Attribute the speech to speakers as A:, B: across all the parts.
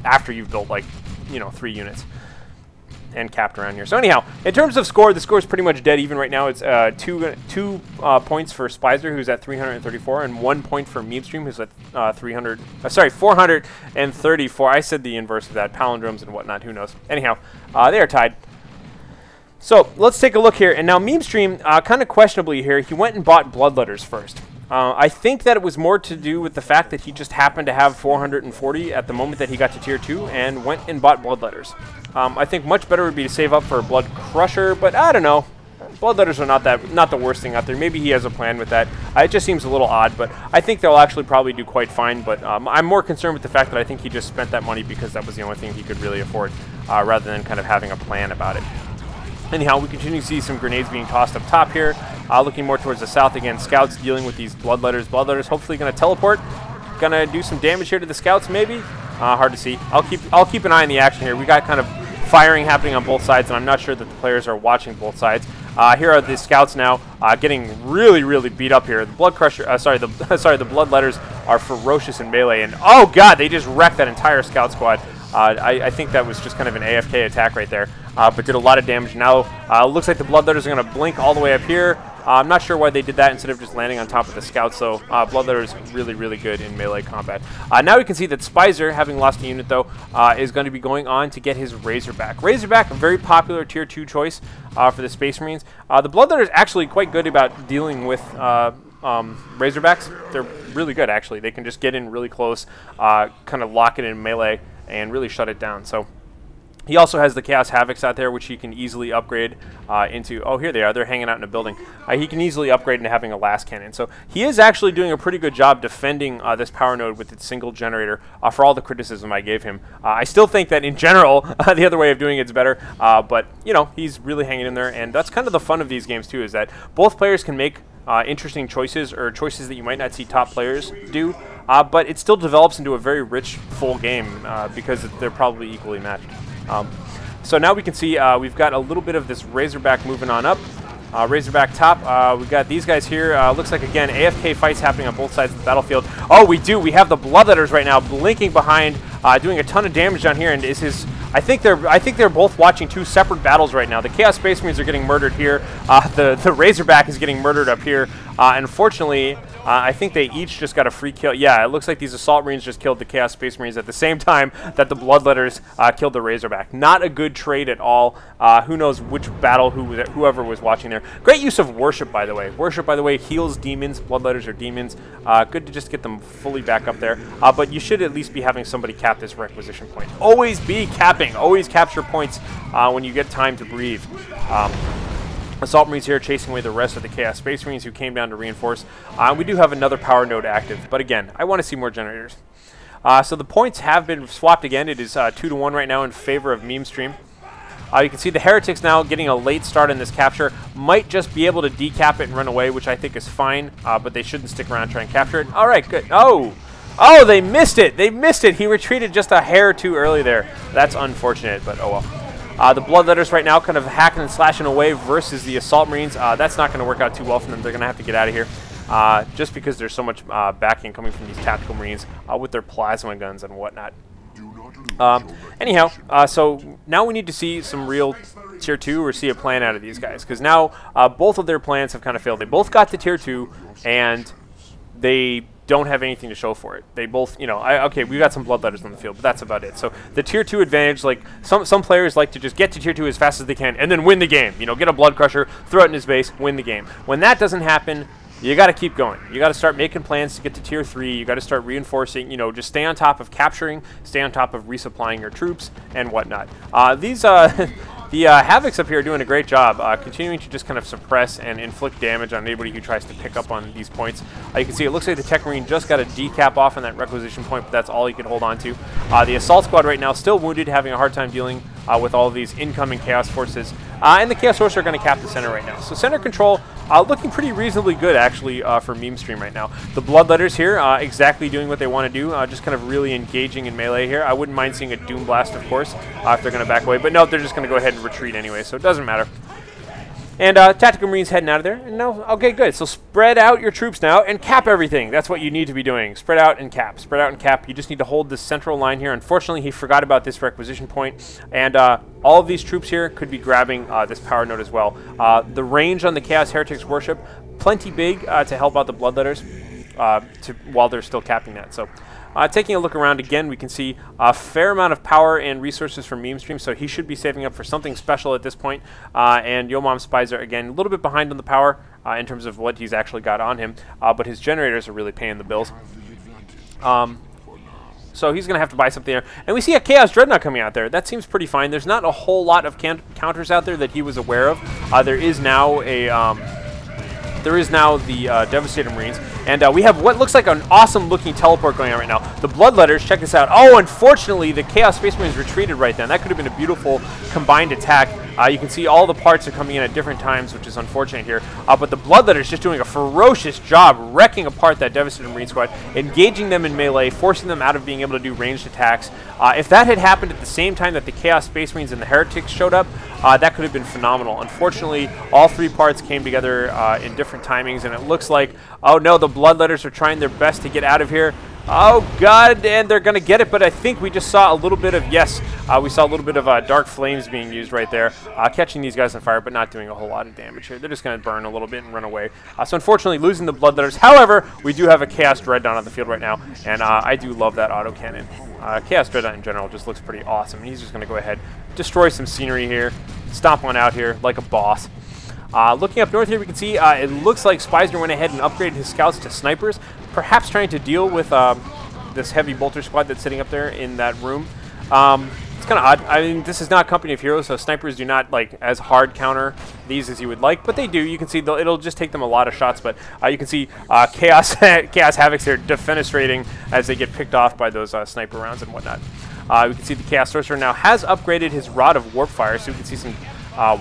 A: after you've built like, you know, 3 units and capped around here. So anyhow, in terms of score, the score is pretty much dead even right now. It's two points for SPIZER, who's at 334, and 1 point for Memestream, who's at 434. I said the inverse of that, palindromes and whatnot, who knows. Anyhow, they are tied. So let's take a look here. And now Memestream, kind of questionably here, he went and bought Bloodletters first. I think that it was more to do with the fact that he just happened to have 440 at the moment that he got to tier 2 and went and bought Bloodletters. I think much better would be to save up for Blood Crusher, but I don't know. Bloodletters are not the worst thing out there. Maybe he has a plan with that. It just seems a little odd, but I think they'll actually probably do quite fine. But I'm more concerned with the fact that I think he just spent that money because that was the only thing he could really afford, rather than kind of having a plan about it. Anyhow, we continue to see some grenades being tossed up top here. Looking more towards the south again. Scouts dealing with these Bloodletters. Bloodletters hopefully going to teleport. Going to do some damage here to the Scouts maybe. Hard to see. I'll keep an eye on the action here. We got kind of firing happening on both sides, and I'm not sure that the players are watching both sides. Here are the Scouts now getting really beat up here. The Blood Crusher, the Bloodletters are ferocious in melee, and oh god, they just wrecked that entire Scout squad. I think that was just kind of an AFK attack right there, but did a lot of damage. Now looks like the Bloodletters are going to blink all the way up here. I'm not sure why they did that instead of just landing on top of the Scouts, so Bloodletter is really good in melee combat. Now we can see that SPIZER, having lost a unit though, is going to be going on to get his Razorback. Razorback, a very popular tier 2 choice for the Space Marines. The Bloodletter is actually quite good about dealing with Razorbacks. They're really good actually. They can just get in really close, kind of lock it in melee, and really shut it down. So he also has the Chaos Havocs out there, which he can easily upgrade into. Oh, here they are. They're hanging out in a building. He can easily upgrade into having a last cannon. So he is actually doing a pretty good job defending this power node with its single generator for all the criticism I gave him. I still think that in general, the other way of doing it's better. But, you know, he's really hanging in there. And that's kind of the fun of these games, too, is that both players can make interesting choices, or choices that you might not see top players do. But it still develops into a very rich, full game because they're probably equally matched. So now we can see we've got a little bit of this Razorback moving on up. Razorback top. We've got these guys here. Looks like, again, AFK fights happening on both sides of the battlefield. Oh, we do. We have the Bloodletters right now blinking behind, doing a ton of damage down here. And is his... I think they're both watching 2 separate battles right now. The Chaos Space Marines are getting murdered here. The Razorback is getting murdered up here. Unfortunately, I think they each just got a free kill. Yeah, it looks like these Assault Marines just killed the Chaos Space Marines at the same time that the Bloodletters killed the Razorback. Not a good trade at all. Who knows which battle whoever was watching there. Great use of Worship, by the way. Worship, by the way, heals demons. Bloodletters are demons. Good to just get them fully back up there. But you should at least be having somebody cap this requisition point. Always be capping. Always capture points when you get time to breathe. Assault Marines here chasing away the rest of the Chaos Space Marines who came down to reinforce. We do have another power node active, but again, I want to see more generators. So the points have been swapped again. It is 2-1 right now in favor of Memestream. You can see the Heretics now getting a late start in this capture. Might just be able to decap it and run away, which I think is fine, but they shouldn't stick around and try and capture it. All right, good. Oh, they missed it. They missed it. He retreated just a hair too early there. That's unfortunate, but oh well. The Bloodletters right now kind of hacking and slashing away versus the Assault Marines. That's not going to work out too well for them. They're going to have to get out of here just because there's so much backing coming from these Tactical Marines with their plasma guns and whatnot. Anyhow, so now we need to see some real tier 2 or see a plan out of these guys, because now both of their plans have kind of failed. They both got to tier 2 and they don't have anything to show for it. They both, you know, okay, we got some Bloodletters on the field, but that's about it. So the tier 2 advantage, like some players like to just get to tier 2 as fast as they can and then win the game. You know, get a Blood Crusher, throw it in his base, win the game. When that doesn't happen, you got to keep going. You got to start making plans to get to tier 3. You got to start reinforcing, you know, just stay on top of capturing, stay on top of resupplying your troops and whatnot. The Havocs up here are doing a great job, continuing to just kind of suppress and inflict damage on anybody who tries to pick up on these points. You can see it looks like the Tech Marine just got a decap off on that requisition point, but that's all he can hold on to. The Assault Squad right now still wounded, having a hard time dealing with all of these incoming Chaos Forces. And the Chaos Sorcerer are going to cap the center right now. So center control looking pretty reasonably good, actually, for Memestream right now. The Bloodletters here exactly doing what they want to do, just kind of really engaging in melee here. I wouldn't mind seeing a Doom Blast, of course, if they're going to back away. But no, they're just going to go ahead and retreat anyway, so it doesn't matter. And Tactical Marines heading out of there. And now, okay, good. So spread out your troops now and cap everything. That's what you need to be doing. Spread out and cap. Spread out and cap. You just need to hold this central line here. Unfortunately, he forgot about this requisition point. And all of these troops here could be grabbing this power node as well. The range on the Chaos Heretics Worship, plenty big to help out the Bloodletters while they're still capping that. So taking a look around again, we can see a fair amount of power and resources from Memestream, so he should be saving up for something special at this point. And Yo Mom SPIZER, again, a little bit behind on the power in terms of what he's actually got on him, but his generators are really paying the bills. So he's going to have to buy something there. And we see a Chaos Dreadnought coming out there. That seems pretty fine. There's not a whole lot of counters out there that he was aware of. There is now the Devastator Marines, and we have what looks like an awesome-looking teleport going on right now. The Bloodletters, check this out. Oh, unfortunately, the Chaos Space Marines retreated right then. That could have been a beautiful combined attack. You can see all the parts are coming in at different times, which is unfortunate here. But the Bloodletters just doing a ferocious job wrecking apart that Devastator Marine squad, engaging them in melee, forcing them out of being able to do ranged attacks. If that had happened at the same time that the Chaos Space Marines and the Heretics showed up, that could have been phenomenal. Unfortunately, all three parts came together in different timings, and it looks like, oh no, the Bloodletters are trying their best to get out of here. Oh god, and they're going to get it, but I think we just saw a little bit of, yes, we saw a little bit of dark flames being used right there, catching these guys on fire, but not doing a whole lot of damage here. They're just going to burn a little bit and run away. So unfortunately, losing the Bloodletters. However, we do have a Chaos Dreadnought on the field right now, and I do love that autocannon. Chaos Dreadnought in general just looks pretty awesome. He's just going to go ahead, destroy some scenery here, stomp one out here like a boss. Looking up north here, we can see it looks like SPIZER went ahead and upgraded his scouts to snipers, perhaps trying to deal with this heavy bolter squad that's sitting up there in that room. It's kind of odd. I mean, this is not Company of Heroes, so snipers do not like as hard counter these as you would like, but they do. You can see it'll just take them a lot of shots, but you can see Chaos Havocs here defenestrating as they get picked off by those sniper rounds and whatnot. We can see the Chaos Sorcerer now has upgraded his Rod of Warp Fire, so we can see some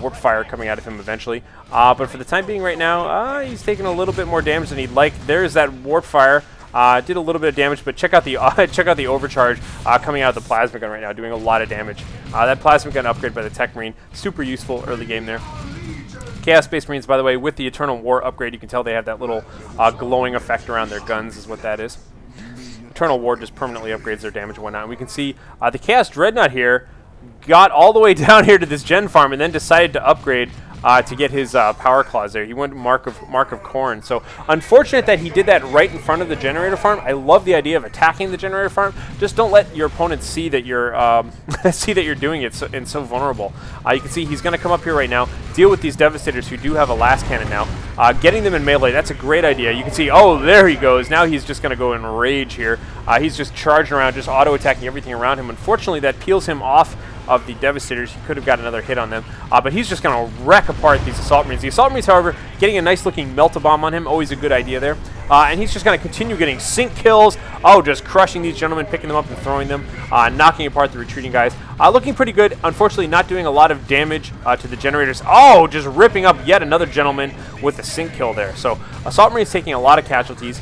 A: warp fire coming out of him eventually. But for the time being right now, he's taking a little bit more damage than he'd like. There's that warp fire. Did a little bit of damage, but check out the overcharge coming out of the plasma gun right now, doing a lot of damage. That plasma gun upgrade by the Tech Marine, super useful early game there. Chaos Space Marines, by the way, with the Eternal War upgrade, you can tell they have that little glowing effect around their guns is what that is. Eternal War just permanently upgrades their damage and whatnot. And we can see the Chaos Dreadnought here got all the way down here to this gen farm and then decided to upgrade to get his power claws there. He went Mark of Corn. So unfortunate that he did that right in front of the generator farm. I love the idea of attacking the generator farm. Just don't let your opponents see that you're doing it and so vulnerable. You can see he's going to come up here right now, deal with these Devastators who do have a last cannon now. Getting them in melee, that's a great idea. You can see, oh, there he goes. Now he's just going to go in rage here. He's just charging around, just auto-attacking everything around him. Unfortunately, that peels him off of the Devastators. He could have got another hit on them, but he's just going to wreck apart these Assault Marines. The Assault Marines, however, getting a nice looking Melt-A-Bomb on him, always a good idea there. And he's just going to continue getting sync kills. Oh, just crushing these gentlemen, picking them up and throwing them, knocking apart the retreating guys. Looking pretty good. Unfortunately, not doing a lot of damage to the generators. Oh, just ripping up yet another gentleman with a sync kill there. So Assault Marines taking a lot of casualties,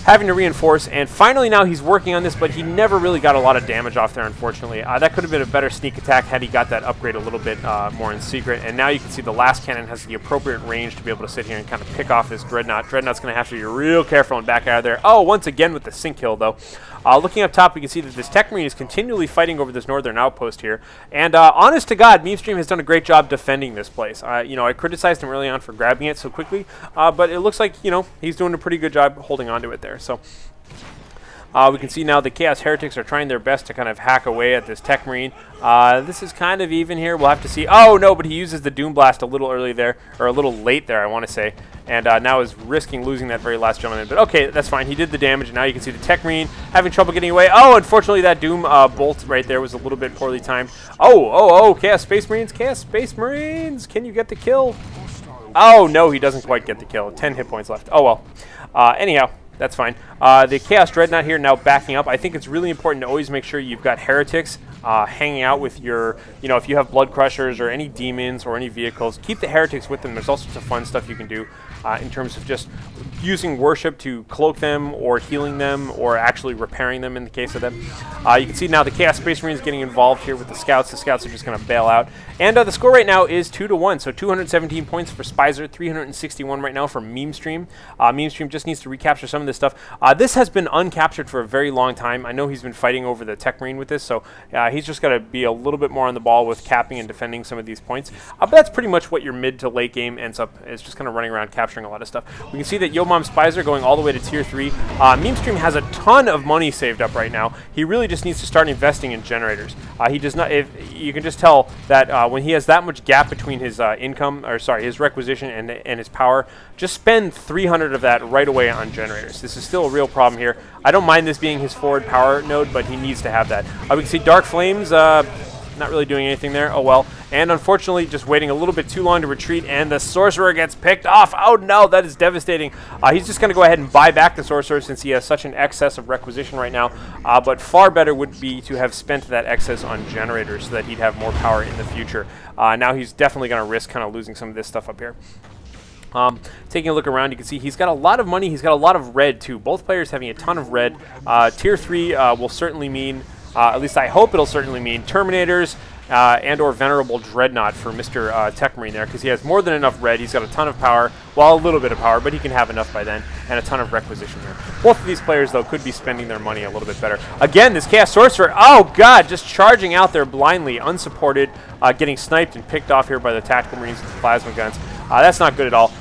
A: having to reinforce, and finally now he's working on this, but he never really got a lot of damage off there, unfortunately. That could have been a better sneak attack had he got that upgrade a little bit more in secret. And now you can see the last cannon has the appropriate range to be able to sit here and kind of pick off this Dreadnought. Dreadnought's going to have to be real careful and back out of there. Oh, once again with the sync kill, though. Looking up top, we can see that this Tech Marine is continually fighting over this northern outpost here. And honest to God, Memestream has done a great job defending this place. You know, I criticized him early on for grabbing it so quickly, but it looks like, you know, he's doing a pretty good job holding on to it there. So we can see now the Chaos Heretics are trying their best to kind of hack away at this Tech Marine. This is kind of even here. We'll have to see. Oh, no, but he uses the Doom Blast a little early there, or a little late there, I want to say. And now is risking losing that very last gentleman. But okay, that's fine. He did the damage, and now you can see the Tech Marine having trouble getting away. Oh, unfortunately, that Doom bolt right there was a little bit poorly timed. Oh, Chaos Space Marines. Chaos Space Marines. Can you get the kill? Oh, no, he doesn't quite get the kill. 10 hit points left. Oh, well. Anyhow. That's fine. The Chaos Dreadnought here now backing up. I think it's really important to always make sure you've got Heretics hanging out with your, you know, if you have Blood Crushers or any Demons or any vehicles, keep the Heretics with them. There's all sorts of fun stuff you can do in terms of just using worship to cloak them or healing them or actually repairing them in the case of them. You can see now the Chaos Space Marine is getting involved here with the Scouts. The Scouts are just going to bail out. And the score right now is 2-1, so 217 points for SPIZER, 361 right now for Memestream. Memestream just needs to recapture some of this stuff. This has been uncaptured for a very long time. I know he's been fighting over the Tech Marine with this, so he's just got to be a little bit more on the ball with capping and defending some of these points. But that's pretty much what your mid to late game ends up, is just kind of running around capturing a lot of stuff. We can see that Yo Mom SPIZER going all the way to tier 3. Memestream has a ton of money saved up right now. He really just needs to start investing in generators. He does not. You can just tell that when he has that much gap between his his requisition and his power, just spend 300 of that right away on generators. This is still a real problem here. I don't mind this being his forward power node, but he needs to have that. We can see Dark Flames. Not really doing anything there. Oh well. And unfortunately, just waiting a little bit too long to retreat, and the Sorcerer gets picked off. Oh no, that is devastating. He's just going to go ahead and buy back the Sorcerer since he has such an excess of requisition right now. But far better would be to have spent that excess on generators so that he'd have more power in the future. Now he's definitely going to risk kind of losing some of this stuff up here. Taking a look around, you can see he's got a lot of money. He's got a lot of red too. Both players having a ton of red. Tier 3 will certainly mean, at least I hope it'll certainly mean, Terminators and or Venerable Dreadnought for Mr. Tech Marine there, because he has more than enough red. He's got a ton of power, well, a little bit of power, but he can have enough by then, and a ton of requisition here. Both of these players, though, could be spending their money a little bit better. Again, this Chaos Sorcerer, oh god, just charging out there blindly, unsupported, getting sniped and picked off here by the Tactical Marines with the plasma guns. That's not good at all.